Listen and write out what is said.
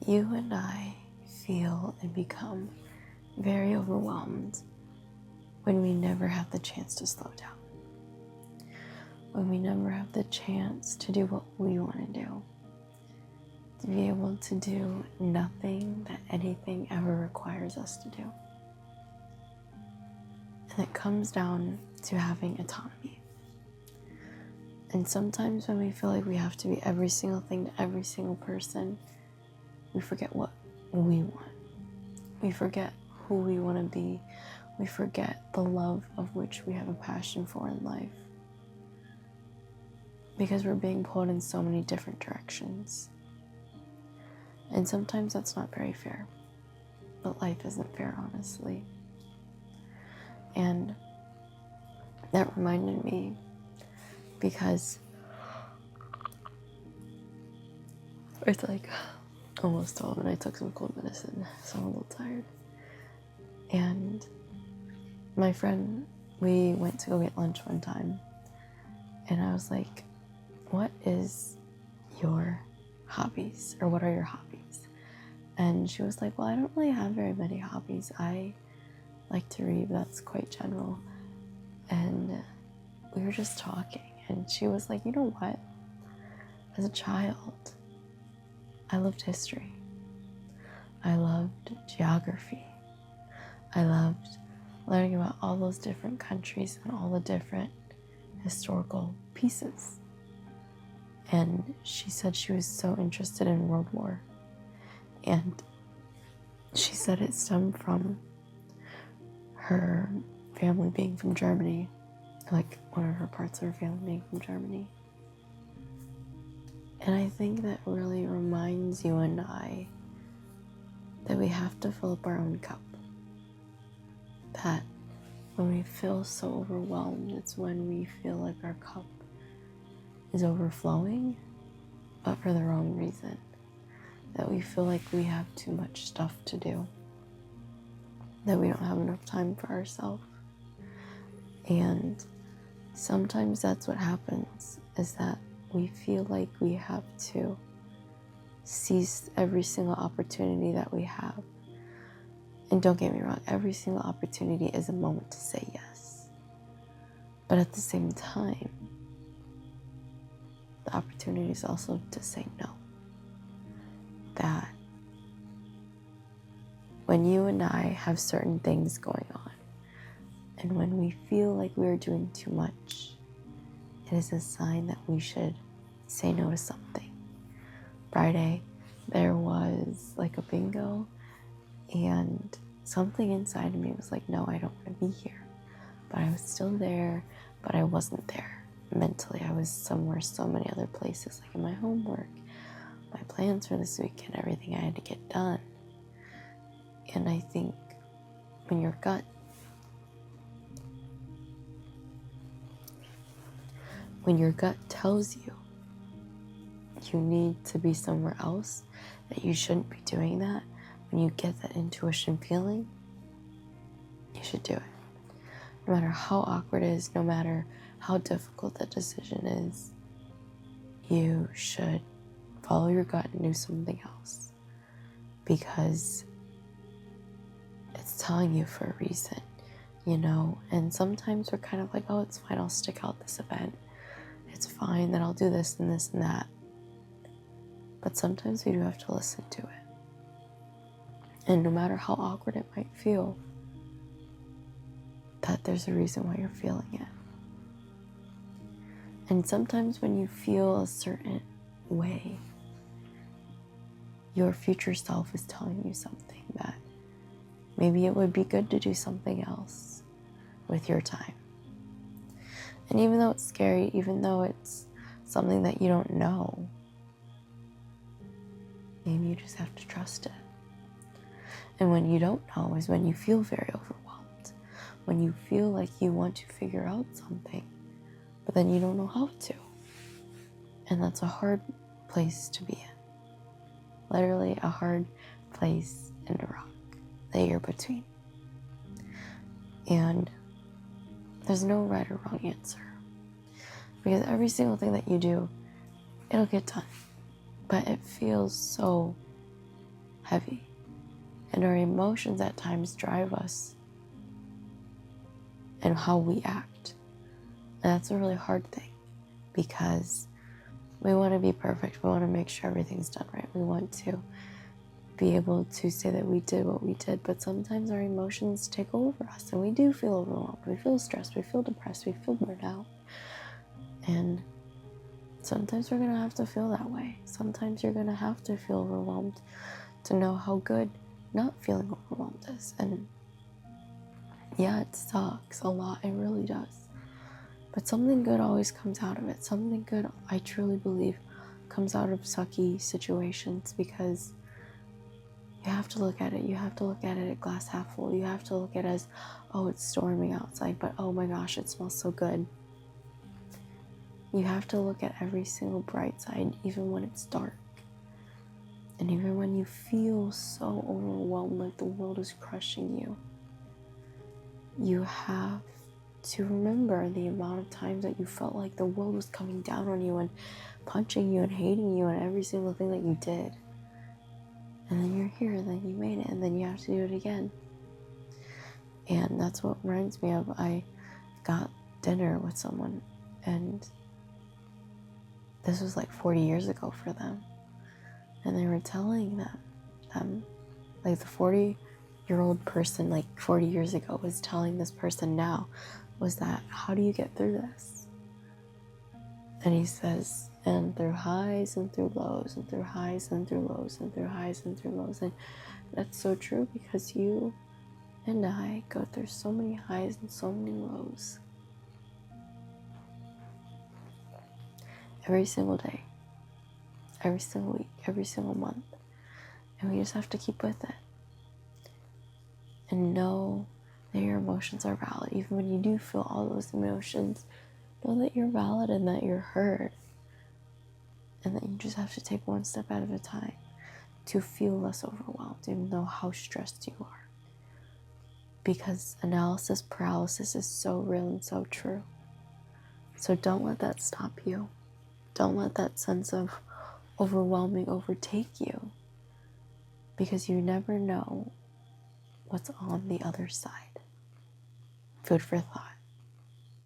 You and I feel and become very overwhelmed when we never have the chance to slow down, when we never have the chance to do what we want to do, to be able to do nothing that anything ever requires us to do. And it comes down to having autonomy. And sometimes when we feel like we have to be every single thing to every single person, we forget what we want. We forget who we want to be. We forget the love of which we have a passion for in life. Because we're being pulled in so many different directions. And sometimes that's not very fair. But life isn't fair, honestly. And that reminded me because it's like almost 12 and I took some cold medicine, so I'm a little tired. And my friend, we went to go get lunch one time, and I was like, what is your hobbies, or what are your hobbies? And she was like, well, I don't really have very many hobbies. I like to read, but that's quite general. And we were just talking, and she was like, you know what? As a child, I loved history. I loved geography. I loved learning about all those different countries and all the different historical pieces. And she said she was so interested in World War. And she said it stemmed from her family being from Germany, like one of her parts of her family being from Germany. And I think that really reminds you and I that we have to fill up our own cup. That when we feel so overwhelmed, it's when we feel like our cup is overflowing, but for the wrong reason. That we feel like we have too much stuff to do. That we don't have enough time for ourselves. And sometimes that's what happens, is that we feel like we have to seize every single opportunity that we have. And don't get me wrong, every single opportunity is a moment to say yes. But at the same time, the opportunity is also to say no. That when you and I have certain things going on, and when we feel like we're doing too much, it is a sign that we should say no to something. Friday, there was like a bingo, and something inside of me was like, no, I don't want to be here. But I was still there, but I wasn't there. Mentally, I was somewhere, so many other places, like in my homework, my plans for this weekend, everything I had to get done. And I think when your gut tells you you need to be somewhere else, that you shouldn't be doing that, when you get that intuition feeling, you should do it. No matter how awkward it is, no matter how difficult that decision is, you should follow your gut and do something else. Because it's telling you for a reason, you know? And sometimes we're kind of like, oh, it's fine, I'll stick out this event. It's fine that I'll do this and this and that. But sometimes we do have to listen to it. And no matter how awkward it might feel, that there's a reason why you're feeling it. And sometimes when you feel a certain way, your future self is telling you something, that maybe it would be good to do something else with your time. And even though it's scary, even though it's something that you don't know, maybe you just have to trust it. And when you don't know is when you feel very overwhelmed. When you feel like you want to figure out something, but then you don't know how to. And that's a hard place to be in. Literally a hard place in a rock that you're between. And there's no right or wrong answer. Because every single thing that you do, it'll get done. But it feels so heavy. And our emotions at times drive us and how we act. And that's a really hard thing because we want to be perfect. We want to make sure everything's done right. We want to be able to say that we did what we did, but sometimes our emotions take over us and we do feel overwhelmed. We feel stressed. We feel depressed. We feel burnt out. And sometimes we're going to have to feel that way. Sometimes you're going to have to feel overwhelmed to know how good not feeling overwhelmed is. And yeah, it sucks a lot. It really does. But something good always comes out of it. Something good, I truly believe, comes out of sucky situations because you have to look at it. You have to look at it at glass half full. You have to look at it as, oh, it's storming outside, but oh my gosh, it smells so good. You have to look at every single bright side, even when it's dark. And even when you feel so overwhelmed, like the world is crushing you, you have to remember the amount of times that you felt like the world was coming down on you and punching you and hating you and every single thing that you did. And then you're here, and then you made it, and then you have to do it again. And that's what reminds me of, I got dinner with someone, and this was like 40 years ago for them. And they were telling them, like the 40-year-old person, like 40 years ago, was telling this person now, was that, how do you get through this? And he says, and through highs and through lows, and through highs and through lows, and through highs and through lows. And that's so true because you and I go through so many highs and so many lows. Every single day, every single week, every single month. And we just have to keep with it. And know that your emotions are valid. Even when you do feel all those emotions, know that you're valid and that you're heard. And that you just have to take one step at a time to feel less overwhelmed, even though how stressed you are. Because analysis paralysis is so real and so true. So don't let that stop you. Don't let that sense of overwhelming overtake you. Because you never know what's on the other side. Food for thought.